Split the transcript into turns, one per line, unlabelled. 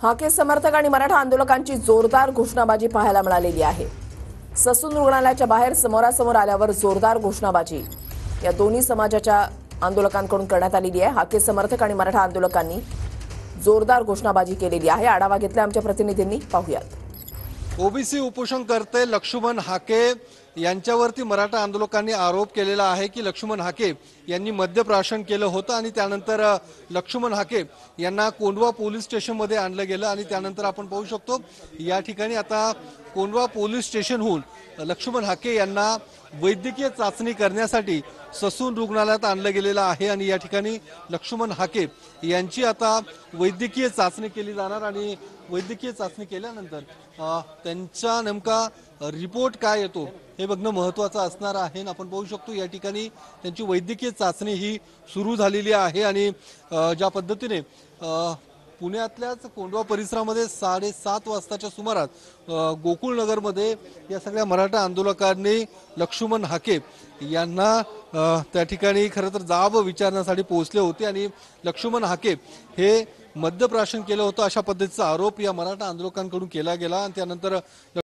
हाके समर्थक आणि मराठा आंदोलकांची जोरदार घोषणाबाजी पाहायला मिळालेली आहे। ससून रुग्णालयाच्या बाहेर समोरासमोर आल्यावर जोरदार घोषणाबाजी या दोन्ही समाजाच्या आंदोलकांकडून करण्यात आलेली आहे। हाके समर्थक आणि मराठा आंदोलकांनी जोरदार घोषणाबाजी केलेली आहे। आढावा घेतला आमच्या प्रतिनिधींनी, पाहूयात।
ओबीसी उपोषणकर्ते लक्ष्मण हाके यांच्यावरती मराठा आंदोलकांनी आरोप केलेला आहे की लक्ष्मण हाके यांनी मद्यप्राशन केलं होतं आणि त्यानंतर लक्ष्मण हाके यांना कोंढवा पोलीस स्टेशनमध्ये आणलं गेलं आणि त्यानंतर आपण पाहू शकतो या ठिकाणी आता कोंढवा पोलीस स्टेशनहून लक्ष्मण हाके यांना वैद्यकीय चाचणी करण्यासाठी ससून रुग्णालयात आणलं गेलेलं आहे आणि या ठिकाणी लक्ष्मण हाके यांची आता वैद्यकीय चाचणी केली जाणार आणि वैद्यकीय चाचणी केल्यानंतर त्यांचा नेमका रिपोर्ट काय येतो हे बघणं महत्त्वाचं असणार आहे। आपण पाहू शकतो या ठिकाणी त्यांची वैद्यकीय चाचणी ही सुरू झालेली आहे आणि ज्या पद्धतीने पुण्यातल्याच कोंढवा परिसरामध्ये 7:30 वाजताच्या सुमारास गोकुळनगरमध्ये या सगळ्या मराठा आंदोलकांनी लक्ष्मण हाके यांना त्या ठिकाणी खरं तर जाब विचारण्यासाठी पोहोचले होते आणि लक्ष्मण हाके हे मद्यप्राशन केलं होतं अशा पद्धतीचा आरोप या मराठा आंदोलकांकडून केला गेला आणि त्यानंतर